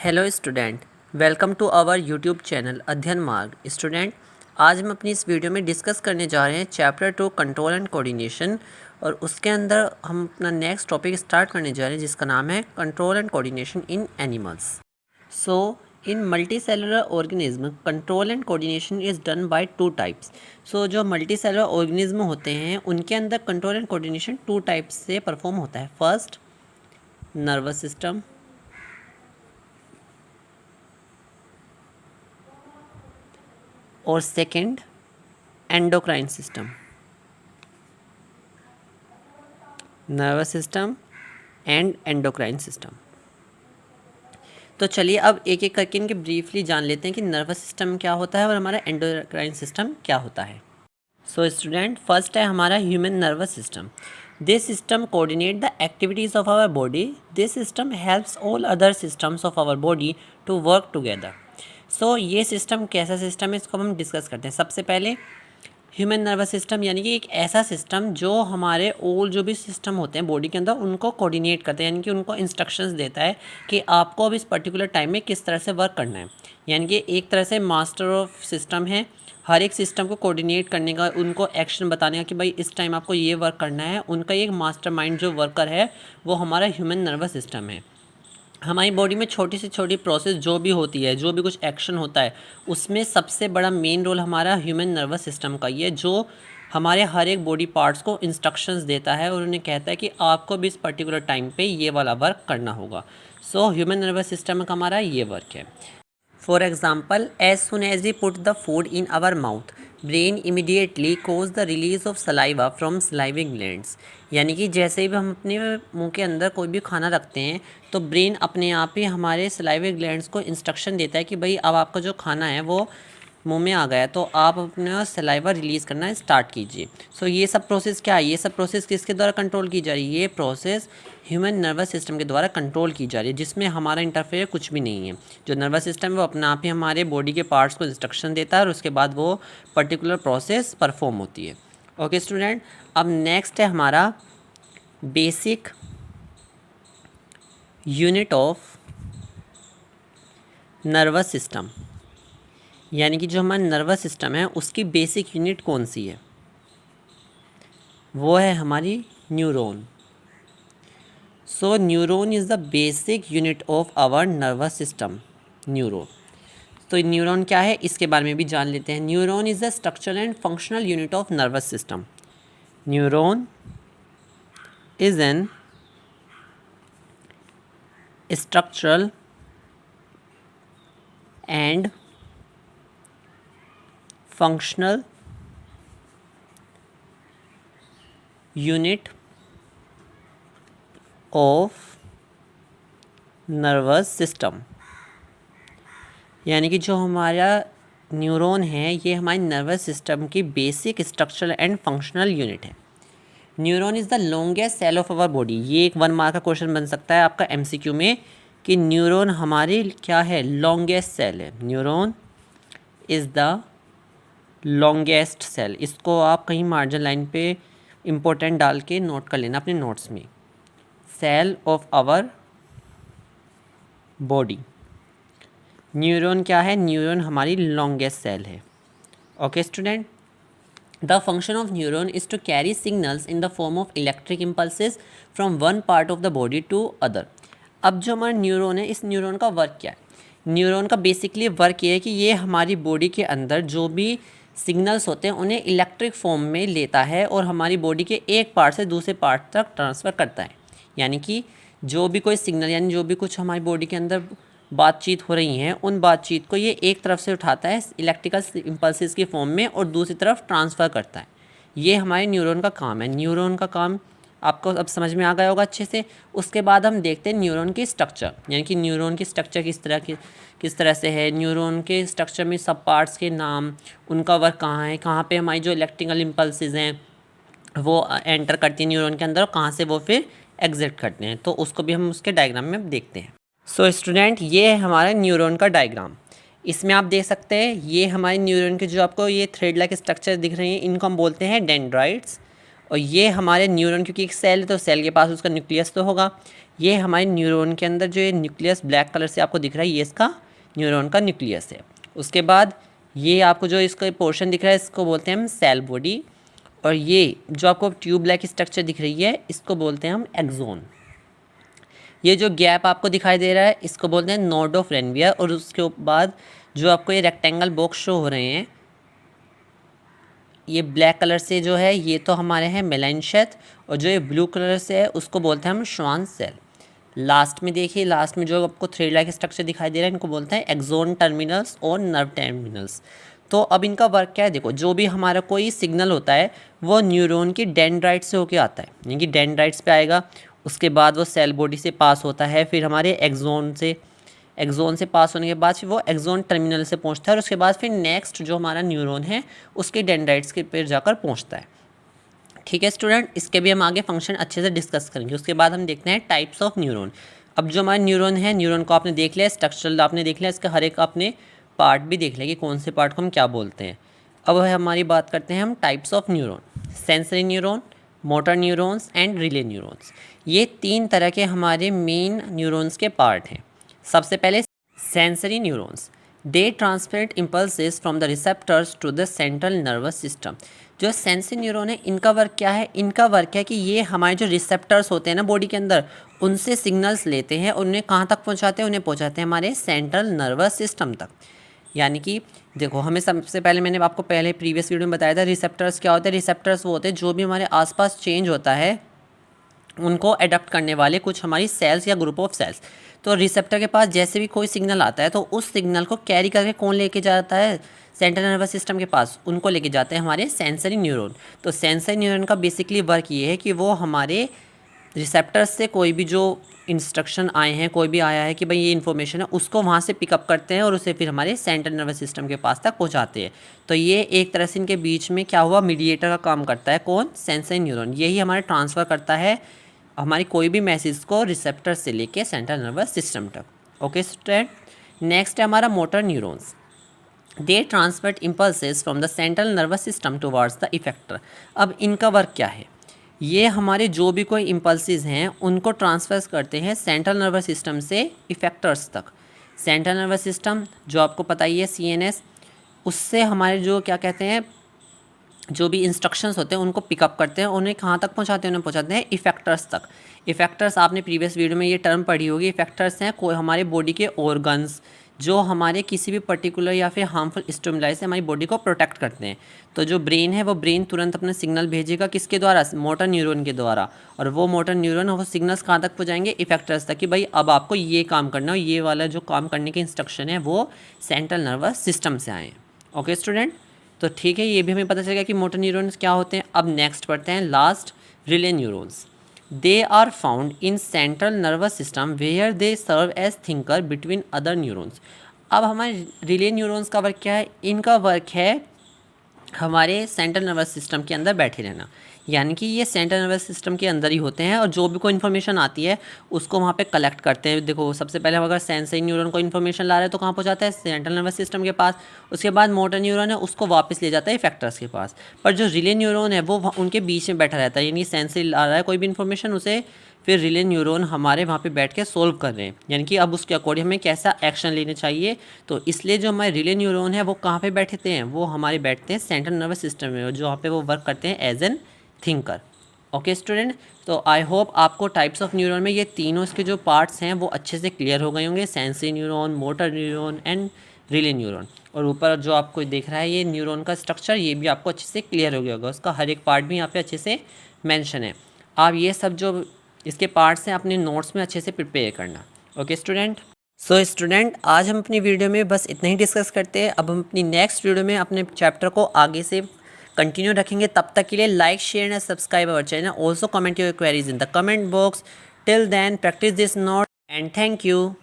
Hello student, welcome to our YouTube channel Adhyayan Marg. Student, आज हम अपनी इस वीडियो में डिस्कस करने जा रहे हैं चैप्टर 2 कंट्रोल एंड कोऑर्डिनेशन, और उसके अंदर हम अपना नेक्स्ट टॉपिक स्टार्ट करने जा रहे हैं जिसका नाम है control and coordination in animals. So in multi cellular organism control and coordination is done by two types. So जो मल्टी सेलुलर ऑर्गेनिज्म होते हैं उनके अंदर control and coordination two types से परफॉर्म होता है। फर्स्ट, नर्वस सिस्टम, और second endocrine system. Nervous system and endocrine system. तो चलिए अब एक एक करके इनके ब्रीफली जान लेते हैं कि नर्वस सिस्टम क्या होता है और हमारा एंडोक्राइन सिस्टम क्या होता है। सो स्टूडेंट, फर्स्ट है हमारा human nervous system. This system coordinate the activities of our body. This system helps all other systems of our body to work together. So ये सिस्टम कैसा सिस्टम है, इसको हम डिस्कस करते हैं। सबसे पहले ह्यूमन नर्वस सिस्टम यानी कि एक ऐसा सिस्टम जो हमारे ऑल जो भी सिस्टम होते हैं बॉडी के अंदर उनको कोऑर्डिनेट करता है, यानी कि उनको इंस्ट्रक्शंस देता है कि आपको अब इस पर्टिकुलर टाइम में किस तरह से वर्क करना है। यानी कि एक तरह से मास्टर ऑफ सिस्टम है, हर एक सिस्टम को कोऑर्डिनेट करने का, उनको एक्शन बताने का कि भाई इस टाइम आपको ये वर्क करना है। उनका एक मास्टरमाइंड जो वर्कर है वो हमारा ह्यूमन नर्वस सिस्टम है। हमारी बॉडी में छोटी से छोटी प्रोसेस जो भी होती है, जो भी कुछ एक्शन होता है, उसमें सबसे बड़ा मेन रोल हमारा ह्यूमन नर्वस सिस्टम का ही है, जो हमारे हर एक बॉडी पार्ट्स को इंस्ट्रक्शंस देता है और उन्हें कहता है कि आपको भी इस पर्टिकुलर टाइम पे ये वाला वर्क करना होगा। सो ह्यूमन नर्वस सिस्टम का हमारा ये वर्क है। For example, as soon as we put the food in our mouth, brain immediately cause the release of saliva from salivary glands। यानी कि जैसे ही हम अपने मुंह के अंदर कोई भी खाना रखते हैं तो ब्रेन अपने आप ही हमारे सलाइवरी ग्लैंड्स को इंस्ट्रक्शन देता है कि भाई अब आपका जो खाना है वो मुंह में आ गया, तो आप अपना सलाइवा रिलीज़ करना स्टार्ट कीजिए। सो ये सब प्रोसेस क्या है, ये सब प्रोसेस किसके द्वारा कंट्रोल की जा रही है? ये प्रोसेस ह्यूमन नर्वस सिस्टम के द्वारा कंट्रोल की जा रही है, जिसमें हमारा इंटरफेयर कुछ भी नहीं है। जो नर्वस सिस्टम है वो अपने आप ही हमारे बॉडी के पार्ट्स को इंस्ट्रक्शन देता है और उसके बाद वो पर्टिकुलर प्रोसेस परफॉर्म होती है। ओके स्टूडेंट, अब नेक्स्ट है हमारा basic unit of nervous system. यानी कि जो हमारा नर्वस सिस्टम है उसकी बेसिक यूनिट कौन सी है? वो है हमारी neuron. So neuron is the basic unit of our nervous system. Neuron, तो न्यूरॉन क्या है इसके बारे में भी जान लेते हैं। Neuron is the structural and functional unit of nervous system. Neuron is an structural and functional unit of nervous system. यानी कि जो हमारा न्यूरॉन है ये हमारे नर्वस सिस्टम की basic structural and functional unit है। Neuron is the longest cell of our body. ये एक 1 मार्क का क्वेश्चन बन सकता है आपका एमसीक्यू में कि न्यूरॉन हमारी क्या है? लॉन्गेस्ट सेल है। Neuron is the longest cell. इसको आप कहीं मार्जिन लाइन पे इम्पोर्टेंट डाल के नोट कर लेना अपने नोट्स में। Cell of our body. Neuron क्या है? न्यूरॉन हमारी लॉन्गेस्ट सेल है। Okay student, the function of neuron is to carry signals in the form of electric impulses from one part of the body to other. अब जो हमारा neuron है, इस neuron का वर्क क्या है? न्यूरॉन का बेसिकली वर्क ये है कि ये हमारी बॉडी के अंदर जो भी सिग्नल्स होते हैं उन्हें इलेक्ट्रिक फॉर्म में लेता है और हमारी बॉडी के एक पार्ट से दूसरे पार्ट तक ट्रांसफ़र करता है। यानी कि जो भी कोई सिग्नल, यानी जो भी कुछ हमारी बॉडी के अंदर बातचीत हो रही हैं उन बातचीत को ये एक तरफ से उठाता है इलेक्ट्रिकल इम्पल्सेस की फॉर्म में और दूसरी तरफ ट्रांसफ़र करता है। ये हमारे न्यूरॉन का काम है। न्यूरॉन का काम आपको अब समझ में आ गया होगा अच्छे से। उसके बाद हम देखते हैं न्यूरॉन की स्ट्रक्चर, यानी कि न्यूरॉन की स्ट्रक्चर किस तरह से है। न्यूरॉन के स्ट्रक्चर में सब पार्ट्स के नाम, उनका वर्क कहाँ है, कहाँ पे हमारी जो इलेक्ट्रिकल इम्पल्सेस हैं वो एंटर करती हैं न्यूरॉन के अंदर और कहाँ से वो फिर एग्जिट करते हैं, तो उसको भी हम उसके डायग्राम में देखते हैं। सो स्टूडेंट, ये है हमारा न्यूरॉन का डायग्राम। इसमें आप देख सकते हैं ये हमारे न्यूरॉन के जो आपको ये थ्रेड लाइक स्ट्रक्चर दिख रहे हैं इनको हम बोलते हैं डेंड्राइट्स। और ये हमारे न्यूरॉन, क्योंकि एक सेल है तो सेल के पास उसका न्यूक्लियस तो होगा। ये हमारे न्यूरॉन के अंदर जो ये न्यूक्लियस ब्लैक कलर से आपको दिख रहा है, ये इसका न्यूरॉन का न्यूक्लियस है। उसके बाद ये आपको जो इसका पोर्शन दिख रहा है, इसको बोलते हैं हम सेल बॉडी। और ये जो आपको ट्यूब लाइक स्ट्रक्चर दिख रही है, इसको बोलते हैं हम एक्सोन। ये जो गैप आपको दिखाई दे रहा है, इसको बोलते हैं नोड ऑफ रेनवियर। और उसके बाद जो आपको ये रेक्टेंगल बॉक्स शो हो रहे हैं, ये ब्लैक कलर से जो है, ये तो हमारे हैं मेलाइनशेथ, और जो ये ब्लू कलर से है उसको बोलते हैं हम श्वान सेल। लास्ट में देखिए, लास्ट में जो आपको थ्रेड लाइक स्ट्रक्चर दिखाई दे रहा है, इनको बोलते हैं एक्सोन टर्मिनल्स और नर्व टर्मिनल्स। तो अब इनका वर्क क्या है, देखो जो भी हमारा कोई सिग्नल होता है वो न्यूरॉन की डेंड्राइट से होके आता है, यानी कि डेंड्राइट्स पे आएगा, उसके बाद वो सेल बॉडी से पास होता है, फिर हमारे एक्सोन से पास होने के बाद फिर वो एक्सोन टर्मिनल से पहुंचता है, और उसके बाद फिर नेक्स्ट जो हमारा न्यूरॉन है उसके डेंड्राइट्स के पे जाकर पहुंचता है। ठीक है स्टूडेंट, इसके भी हम आगे फंक्शन अच्छे से डिस्कस करेंगे। उसके बाद हम देखते हैं टाइप्स ऑफ न्यूरॉन। अब जो हमारे न्यूरॉन है, न्यूरॉन को आपने देख लिया, स्ट्रक्चरल आपने देख लिया, इसका हर एक आपने पार्ट भी देख लिया कि कौन से पार्ट को हम क्या बोलते हैं। अब हमारी बात करते हैं हम types of neuron. Sensory neuron, motor neurons and relay neurons. ये 3 तरह के हमारे मेन न्यूरॉन्स के पार्ट हैं। सबसे पहले sensory neurons, they transmit impulses from the receptors to the central nervous system. जो सेंसरी न्यूरॉन है, इनका वर्क क्या है, इनका वर्क है कि ये हमारे जो रिसेप्टर्स होते हैं ना बॉडी के अंदर, उनसे सिग्नल्स लेते हैं और उन्हें कहाँ तक पहुँचाते हैं, उन्हें पहुँचाते हैं हमारे सेंट्रल नर्वस सिस्टम तक। यानी कि देखो, हमें सबसे पहले मैंने आपको पहले प्रीवियस वीडियो में बताया था रिसेप्टर्स क्या होते हैं। रिसेप्टर्स वो होते हैं जो भी हमारे आसपास चेंज होता है उनको अडॉप्ट करने वाले कुछ हमारी सेल्स या ग्रुप ऑफ सेल्स। तो रिसेप्टर के पास जैसे भी कोई सिग्नल आता है तो उस सिग्नल को कैरी करके कौन लेके जाता है, सेंट्रल नर्वस सिस्टम के पास, उनको लेके जाते हैं हमारे सेंसरी न्यूरॉन। तो सेंसरी न्यूरॉन का बेसिकली वर्क ये है कि वो हमारे रिसेप्टर्स से कोई भी जो इंस्ट्रक्शन आए हैं, कोई भी आया है कि भाई ये इन्फॉर्मेशन है, उसको वहाँ से पिकअप करते हैं और उसे फिर हमारे सेंट्रल नर्वस सिस्टम के पास तक पहुँचाते हैं। तो ये एक तरह से इनके बीच में क्या हुआ, मीडिएटर का काम करता है। कौन, सेंसरी न्यूरॉन। यही हमारे ट्रांसफ़र करता है हमारी कोई भी मैसेज को रिसेप्टर से लेके सेंट्रल नर्वस सिस्टम तक। ओके स्टूडेंट, नेक्स्ट है हमारा motor neurons. They transmit impulses from the central nervous system towards the effector. अब इनका वर्क क्या है, ये हमारे जो भी कोई इम्पल्सेस हैं उनको ट्रांसफर करते हैं सेंट्रल नर्वस सिस्टम से इफेक्टर्स तक। सेंट्रल नर्वस सिस्टम जो आपको पता ही है, CNS, उससे हमारे जो क्या कहते हैं, जो भी इंस्ट्रक्शंस होते हैं उनको पिकअप करते हैं, उन्हें कहाँ तक पहुँचाते हैं, उन्हें पहुँचाते हैं इफेक्टर्स तक। इफेक्टर्स आपने प्रीवियस वीडियो में ये टर्म पढ़ी होगी। इफेक्टर्स हैं कोई हमारे बॉडी के ऑर्गन्स जो हमारे किसी भी पर्टिकुलर या फिर हार्मफुल स्टिमुलाई से हमारी बॉडी को प्रोटेक्ट करते हैं। तो जो ब्रेन है वो ब्रेन तुरंत अपना सिग्नल भेजेगा किसके द्वारा, मोटर न्यूरॉन के द्वारा, और वो मोटर न्यूरॉन वो सिग्नल्स कहाँ तक पहुँचाएंगे, इफेक्टर्स तक, कि भाई अब आपको ये काम करना है, ये वाला जो काम करने के इंस्ट्रक्शन है वो सेंट्रल नर्वस सिस्टम से आए। ओके स्टूडेंट, तो ठीक है, ये भी हमें पता चल गया कि मोटर न्यूरॉन्स क्या होते हैं। अब नेक्स्ट पढ़ते हैं last, relay neurons. They are found in central nervous system where they serve as thinker between other neurons. अब हमारे रिले न्यूरॉन्स का वर्क क्या है, इनका वर्क है हमारे सेंट्रल नर्वस सिस्टम के अंदर बैठे रहना। यानी कि ये सेंट्रल नर्वस सिस्टम के अंदर ही होते हैं और जो भी कोई इन्फॉर्मेशन आती है उसको वहाँ पे कलेक्ट करते हैं। देखो सबसे पहले अगर सेंसरी न्यूरॉन को इन्फॉर्मेशन ला रहे हैं तो कहाँ पहुँचाता है, सेंट्रल नर्वस सिस्टम के पास। उसके बाद मोटर न्यूरॉन है उसको वापस ले जाता है इफेक्टर्स के पास। पर जो रिले न्यूरॉन है वो उनके बीच में बैठा रहता है, यानी सेंसरी ला रहा है कोई भी इन्फॉर्मेशन, उसे फिर रिले न्यूरॉन हमारे वहाँ पे बैठ के सोल्व कर रहे हैं, यानी कि अब उसके अकॉर्डिंग हमें कैसा एक्शन लेने चाहिए। तो इसलिए जो हमारे रिले न्यूरॉन है वो कहाँ पे बैठते हैं, वो हमारे बैठते हैं सेंट्रल नर्वस सिस्टम में, जो वहाँ पे वो वर्क करते हैं as an thinker. Okay student, तो आई होप आपको टाइप्स ऑफ न्यूरॉन में ये तीनों इसके जो पार्ट्स हैं वो अच्छे से क्लियर हो गए होंगे, sensory neuron, motor neuron and relay neuron. और ऊपर जो आपको दिख रहा है ये न्यूरॉन का स्ट्रक्चर, ये भी आपको अच्छे से क्लियर हो गया होगा, उसका हर एक पार्ट भी यहाँ पे अच्छे से मेंशन है। आप ये सब जो इसके पार्ट्स हैं अपने नोट्स में अच्छे से प्रिपेयर करना। ओके स्टूडेंट, सो स्टूडेंट आज हम अपनी वीडियो में बस इतना ही डिस्कस करते हैं। अब हम अपनी नेक्स्ट वीडियो में अपने चैप्टर को आगे से कंटिन्यू रखेंगे। तब तक के लिए like, share and subscribe our channel. Also comment your queries in the comment box. Till then practice this note and thank you.